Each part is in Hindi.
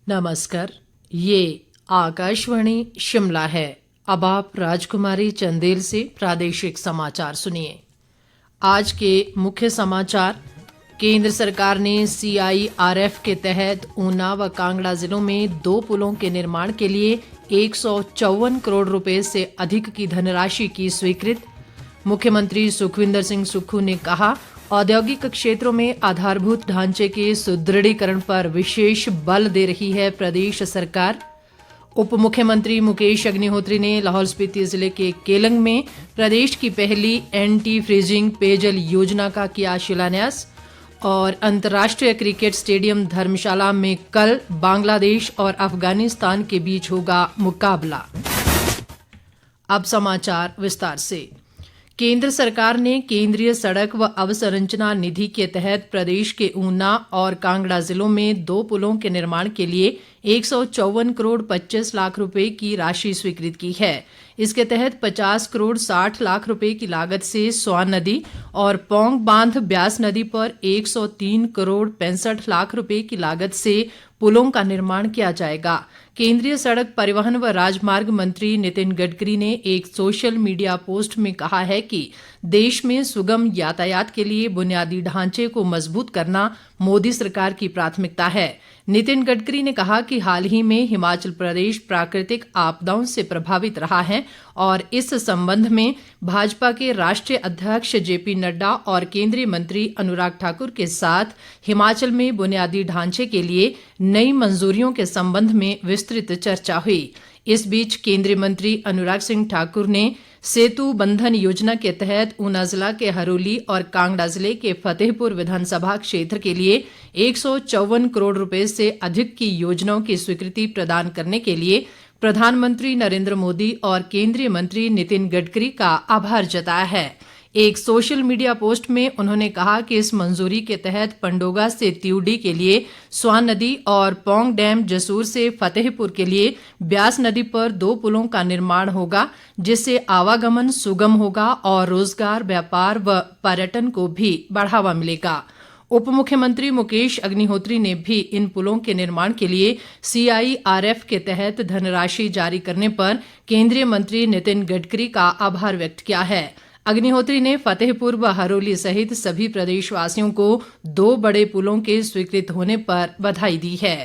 नमस्कार, ये आकाशवाणी शिमला है। अब आप राजकुमारी चंदेल से प्रादेशिक समाचार सुनिए। आज के मुख्य समाचार। केंद्र सरकार ने CIRF के तहत ऊना व कांगड़ा जिलों में 2 पुलों के निर्माण के लिए 154 करोड़ रुपए से अधिक की धनराशि की स्वीकृत। मुख्यमंत्री सुखविंदर सिंह सुक्खू ने कहा, औद्योगिक क्षेत्रों में आधारभूत ढांचे के सुदृढ़ीकरण पर विशेष बल दे रही है प्रदेश सरकार। उप मुख्यमंत्री मुकेश अग्निहोत्री ने लाहौल स्पीति जिले के केलंग में प्रदेश की पहली एंटी फ्रीजिंग पेयजल योजना का किया शिलान्यास। और अंतर्राष्ट्रीय क्रिकेट स्टेडियम धर्मशाला में कल बांग्लादेश और अफगानिस्तान के बीच होगा मुकाबला। अब समाचार विस्तार से। केंद्र सरकार ने केंद्रीय सड़क व अवसंरचना निधि के तहत प्रदेश के ऊना और कांगड़ा जिलों में 2 पुलों के निर्माण के लिए 154 करोड़ 25 लाख रुपए की राशि स्वीकृत की है। इसके तहत 50 करोड़ 60 लाख रुपए की लागत से स्वान नदी और पौंग बांध ब्यास नदी पर 103 करोड़ 65 लाख रुपए की लागत से पुलों का निर्माण किया जाएगा। केंद्रीय सड़क परिवहन व राजमार्ग मंत्री नितिन गडकरी ने एक सोशल मीडिया पोस्ट में कहा है कि देश में सुगम यातायात के लिए बुनियादी ढांचे को मजबूत करना मोदी सरकार की प्राथमिकता है। नितिन गडकरी ने कहा कि हाल ही में हिमाचल प्रदेश प्राकृतिक आपदाओं से प्रभावित रहा है और इस संबंध में भाजपा के राष्ट्रीय अध्यक्ष JP नड्डा और केंद्रीय मंत्री अनुराग ठाकुर के साथ हिमाचल में बुनियादी ढांचे के लिए नई मंजूरियों के संबंध में विस्तृत चर्चा हुई। इस बीच केंद्रीय मंत्री अनुराग सिंह ठाकुर ने सेतु बंधन योजना के तहत ऊना जिला के हरोली और कांगड़ा जिले के फतेहपुर विधानसभा क्षेत्र के लिए 154 करोड़ रुपए से अधिक की योजनाओं की स्वीकृति प्रदान करने के लिए प्रधानमंत्री नरेंद्र मोदी और केंद्रीय मंत्री नितिन गडकरी का आभार जताया है। एक सोशल मीडिया पोस्ट में उन्होंने कहा कि इस मंजूरी के तहत पंडोगा से त्यूडी के लिए स्वान नदी और पौंग डैम जसूर से फतेहपुर के लिए ब्यास नदी पर 2 पुलों का निर्माण होगा, जिससे आवागमन सुगम होगा और रोजगार, व्यापार व पर्यटन को भी बढ़ावा मिलेगा। उप मुख्यमंत्री मुकेश अग्निहोत्री ने भी इन पुलों के निर्माण के लिए CIRF के तहत धनराशि जारी करने पर केंद्रीय मंत्री नितिन गडकरी का आभार व्यक्त किया है। अग्निहोत्री ने फतेहपुर व हरोली सहित सभी प्रदेशवासियों को 2 बड़े पुलों के स्वीकृत होने पर बधाई दी है।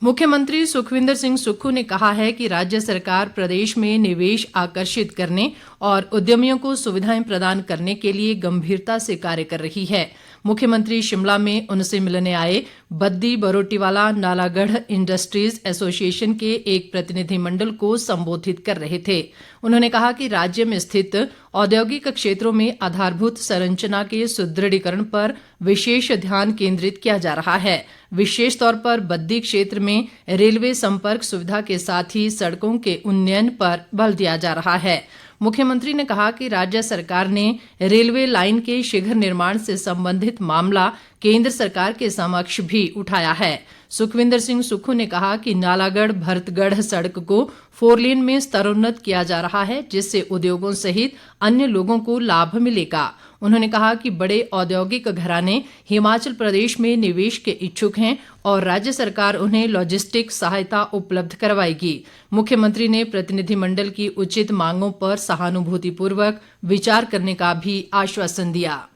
मुख्यमंत्री सुखविंदर सिंह सुक्खू ने कहा है कि राज्य सरकार प्रदेश में निवेश आकर्षित करने और उद्यमियों को सुविधाएं प्रदान करने के लिए गंभीरता से कार्य कर रही है। मुख्यमंत्री शिमला में उनसे मिलने आए बद्दी बरोटीवाला नालागढ़ इंडस्ट्रीज एसोसिएशन के एक प्रतिनिधिमंडल को संबोधित कर रहे थे। उन्होंने कहा कि राज्य में स्थित औद्योगिक क्षेत्रों में आधारभूत संरचना के सुदृढ़ीकरण पर विशेष ध्यान केंद्रित किया जा रहा है। विशेष तौर पर बद्दी क्षेत्र में रेलवे संपर्क सुविधा के साथ ही सड़कों के उन्नयन पर बल दिया जा रहा है। मुख्यमंत्री ने कहा कि राज्य सरकार ने रेलवे लाइन के शीघ्र निर्माण से संबंधित मामला केंद्र सरकार के समक्ष भी उठाया है। सुखविंदर सिंह सुक्खू ने कहा कि नालागढ़ भरतगढ़ सड़क को 4 लेन में स्तरोन्नत किया जा रहा है, जिससे उद्योगों सहित अन्य लोगों को लाभ मिलेगा। उन्होंने कहा कि बड़े औद्योगिक घराने हिमाचल प्रदेश में निवेश के इच्छुक हैं और राज्य सरकार उन्हें लॉजिस्टिक सहायता उपलब्ध करवाएगी। मुख्यमंत्री ने प्रतिनिधिमंडल की उचित मांगों पर सहानुभूतिपूर्वक विचार करने का भी आश्वासन दिया।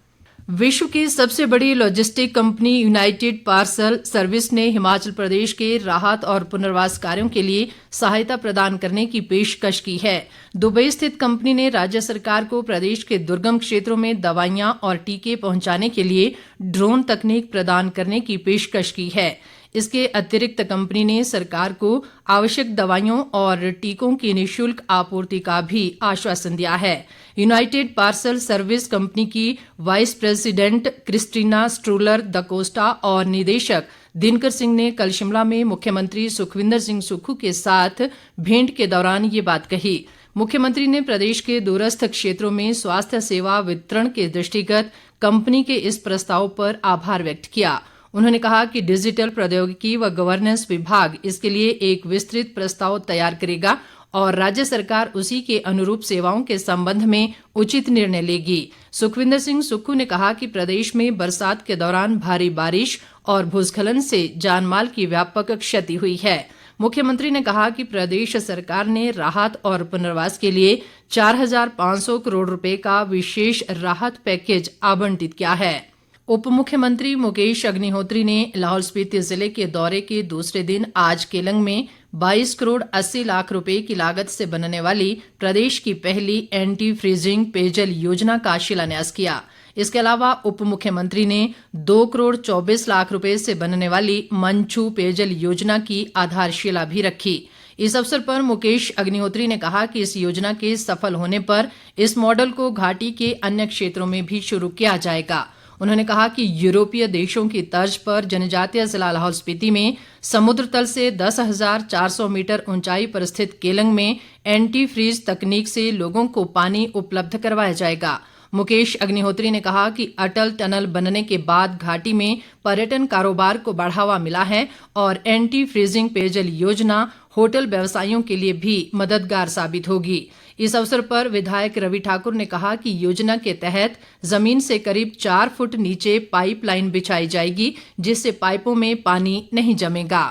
विश्व की सबसे बड़ी logistic company United Parcel service ने हिमाचल प्रदेश के राहत और पुनर्वास कार्यों के लिए सहायता प्रदान करने की पेशकश की है। दुबई स्थित कंपनी ने राज्य सरकार को प्रदेश के दुर्गम क्षेत्रों में दवाइयां और टीके पहुंचाने के लिए ड्रोन तकनीक प्रदान करने की पेशकश की है। इसके अतिरिक्त कंपनी ने सरकार को आवश्यक दवाइयों और टीकों की निःशुल्क आपूर्ति का भी आश्वासन दिया है। यूनाइटेड पार्सल सर्विस कंपनी की vice president Christina Struller da Costa और निदेशक दिनकर सिंह ने कल शिमला में मुख्यमंत्री सुखविंदर सिंह सुक्खू के साथ भेंट के दौरान ये बात कही। मुख्यमंत्री ने प्रदेश के दूरस्थ क्षेत्रों में स्वास्थ्य सेवा वितरण के दृष्टिगत कंपनी के इस प्रस्ताव पर आभार व्यक्त किया। उन्होंने कहा कि डिजिटल प्रौद्योगिकी व गवर्नेंस विभाग इसके लिए एक विस्तृत प्रस्ताव तैयार करेगा और राज्य सरकार उसी के अनुरूप सेवाओं के संबंध में उचित निर्णय लेगी। सुखविंदर सिंह सुक्खू ने कहा कि प्रदेश में बरसात के दौरान भारी बारिश और भूस्खलन से जानमाल की व्यापक क्षति हुई है। मुख्यमंत्री ने कहा कि प्रदेश सरकार ने राहत और पुनर्वास के लिए 4,500 करोड़ रुपए का विशेष राहत पैकेज आवंटित किया है। उप मुख्यमंत्री मुकेश अग्निहोत्री ने लाहौल स्पीति जिले के दौरे के दूसरे दिन आज केलंग में 22 करोड़ 80 लाख रुपए की लागत से बनने वाली प्रदेश की पहली एंटी फ्रीजिंग पेयजल योजना का शिलान्यास किया। इसके अलावा उप मुख्यमंत्री ने 2 करोड़ 24 लाख रुपए से बनने वाली मंचू पेयजल योजना की आधारशिला भी रखी। इस अवसर पर मुकेश अग्निहोत्री ने कहा कि इस योजना के सफल होने पर इस मॉडल को घाटी के अन्य क्षेत्रों में भी शुरू किया जाएगा। उन्होंने कहा कि यूरोपीय देशों की तर्ज पर जनजातीय जिला लाहौल स्पीति में समुद्र तल से 10,400 मीटर ऊंचाई पर स्थित केलंग में एंटी फ्रीज तकनीक से लोगों को पानी उपलब्ध करवाया जाएगा। मुकेश अग्निहोत्री ने कहा कि अटल टनल बनने के बाद घाटी में पर्यटन कारोबार को बढ़ावा मिला है और एंटी फ्रीजिंग पेयजल योजना होटल व्यवसायियों के लिए भी मददगार साबित होगी। इस अवसर पर विधायक रवि ठाकुर ने कहा कि योजना के तहत जमीन से करीब 4 फुट नीचे पाइपलाइन बिछाई जाएगी, जिससे पाइपों में पानी नहीं जमेगा।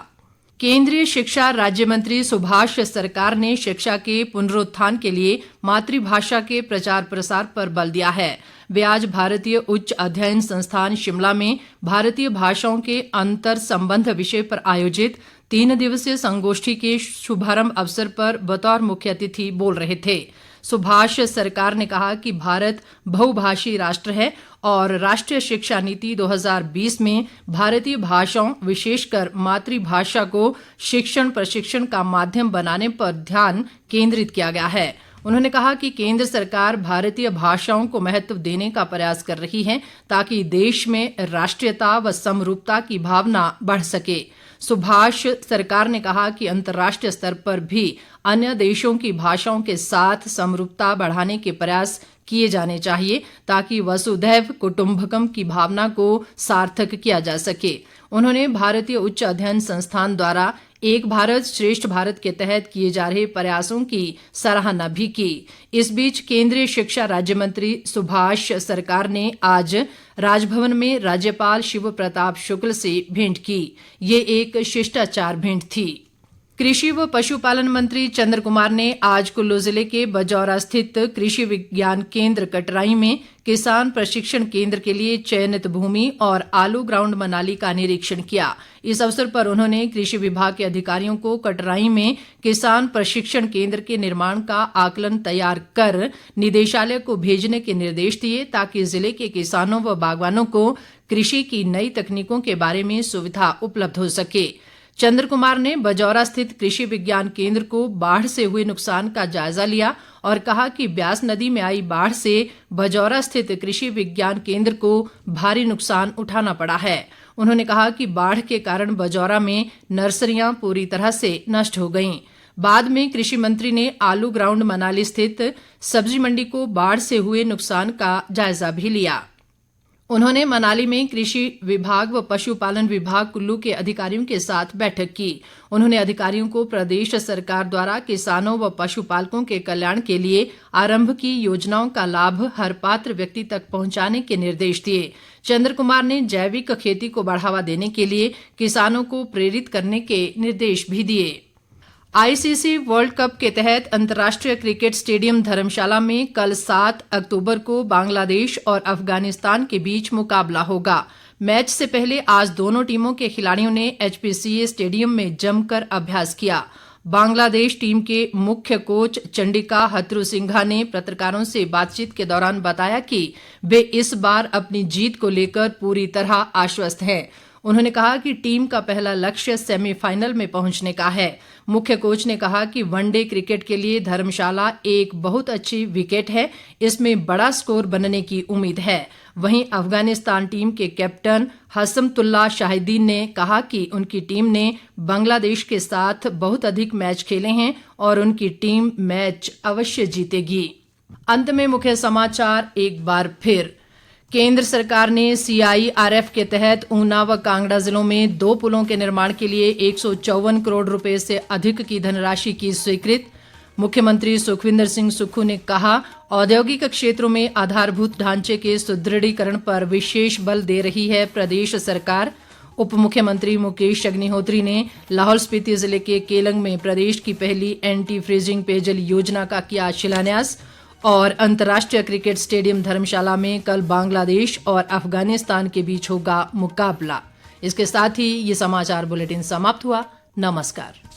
केंद्रीय शिक्षा राज्य मंत्री सुभाष सरकार ने शिक्षा के पुनरुत्थान के लिए मातृभाषा के प्रचार प्रसार पर बल दिया है। वे आज भारतीय उच्च अध्ययन संस्थान शिमला में भारतीय भाषाओं के अंतर संबंध विषय पर आयोजित 3 दिवसीय संगोष्ठी के शुभारंभ अवसर पर बतौर मुख्य अतिथि बोल रहे थे। सुभाष सरकार ने कहा कि भारत बहुभाषी राष्ट्र है और राष्ट्रीय शिक्षा नीति 2020 में भारतीय भाषाओं विशेषकर मातृभाषा को शिक्षण प्रशिक्षण का माध्यम बनाने पर ध्यान केंद्रित किया गया है। उन्होंने कहा कि केंद्र सरकार भारतीय भाषाओं को महत्व देने का प्रयास कर रही है ताकि देश में राष्ट्रीयता व समरूपता की भावना बढ़ सके। सुभाष सरकार ने कहा कि अंतर्राष्ट्रीय स्तर पर भी अन्य देशों की भाषाओं के साथ समरूपता बढ़ाने के प्रयास किए जाने चाहिए ताकि वसुधैव कुटुंबकम की भावना को सार्थक किया जा सके। उन्होंने भारतीय उच्च अध्ययन संस्थान द्वारा एक भारत श्रेष्ठ भारत के तहत किए जा रहे प्रयासों की सराहना भी की। इस बीच केंद्रीय शिक्षा राज्य मंत्री सुभाष सरकार ने आज राजभवन में राज्यपाल शिव प्रताप शुक्ल से भेंट की। ये एक शिष्टाचार भेंट थी। कृषि व पशुपालन मंत्री चंद्र कुमार ने आज कुल्लू जिले के बजौरा स्थित कृषि विज्ञान केंद्र कटराई में किसान प्रशिक्षण केंद्र के लिए चयनित भूमि और आलू ग्राउंड मनाली का निरीक्षण किया। इस अवसर पर उन्होंने कृषि विभाग के अधिकारियों को कटराई में किसान प्रशिक्षण केंद्र के निर्माण का आकलन तैयार कर निदेशालय को भेजने के निर्देश दिए ताकि जिले के किसानों व बागवानों को कृषि की नई तकनीकों के बारे में सुविधा उपलब्ध हो सके। चंद्र कुमार ने बजौरा स्थित कृषि विज्ञान केंद्र को बाढ़ से हुए नुकसान का जायजा लिया और कहा कि ब्यास नदी में आई बाढ़ से बजौरा स्थित कृषि विज्ञान केंद्र को भारी नुकसान उठाना पड़ा है। उन्होंने कहा कि बाढ़ के कारण बजौरा में नर्सरियां पूरी तरह से नष्ट हो गईं। बाद में कृषि मंत्री ने आलू ग्राउंड मनाली स्थित सब्जी मंडी को बाढ़ से हुए नुकसान का जायजा भी लिया। उन्होंने मनाली में कृषि विभाग व पशुपालन विभाग कुल्लू के अधिकारियों के साथ बैठक की। उन्होंने अधिकारियों को प्रदेश सरकार द्वारा किसानों व पशुपालकों के कल्याण के लिए आरंभ की योजनाओं का लाभ हर पात्र व्यक्ति तक पहुंचाने के निर्देश दिए। चंद्र कुमार ने जैविक खेती को बढ़ावा देने के लिए किसानों को प्रेरित करने के निर्देश भी दिए। आईसीसी वर्ल्ड कप के तहत अंतर्राष्ट्रीय क्रिकेट स्टेडियम धर्मशाला में कल 7 अक्टूबर को बांग्लादेश और अफगानिस्तान के बीच मुकाबला होगा। मैच से पहले आज दोनों टीमों के खिलाड़ियों ने एचपीसीए स्टेडियम में जमकर अभ्यास किया। बांग्लादेश टीम के मुख्य कोच चंडिका हथरुसिंघा ने पत्रकारों से बातचीत के दौरान बताया कि वे इस बार अपनी जीत को लेकर पूरी तरह आश्वस्त हैं। उन्होंने कहा कि टीम का पहला लक्ष्य सेमीफाइनल में पहुंचने का है। मुख्य कोच ने कहा कि वनडे क्रिकेट के लिए धर्मशाला एक बहुत अच्छी विकेट है, इसमें बड़ा स्कोर बनने की उम्मीद है। वहीं अफगानिस्तान टीम के कैप्टन हसमतुल्ला शाहिदीन ने कहा कि उनकी टीम ने बांग्लादेश के साथ बहुत अधिक मैच खेले हैं और उनकी टीम मैच अवश्य जीतेगी। अंत में मुख्य समाचार एक बार फिर। केंद्र सरकार ने सीआईआरएफ के तहत ऊना व कांगड़ा जिलों में 2 पुलों के निर्माण के लिए 154 करोड़ रुपए से अधिक की धनराशि की स्वीकृत। मुख्यमंत्री सुखविंदर सिंह सुक्खू ने कहा, औद्योगिक क्षेत्रों में आधारभूत ढांचे के सुदृढ़ीकरण पर विशेष बल दे रही है प्रदेश सरकार। उप मुख्यमंत्री मुकेश अग्निहोत्री ने लाहौल स्पीति जिले के केलंग में प्रदेश की पहली एंटी फ्रीजिंग पेयजल योजना का किया शिलान्यास। और अंतर्राष्ट्रीय क्रिकेट स्टेडियम धर्मशाला में कल बांग्लादेश और अफगानिस्तान के बीच होगा मुकाबला। इसके साथ ही ये समाचार बुलेटिन समाप्त हुआ। नमस्कार।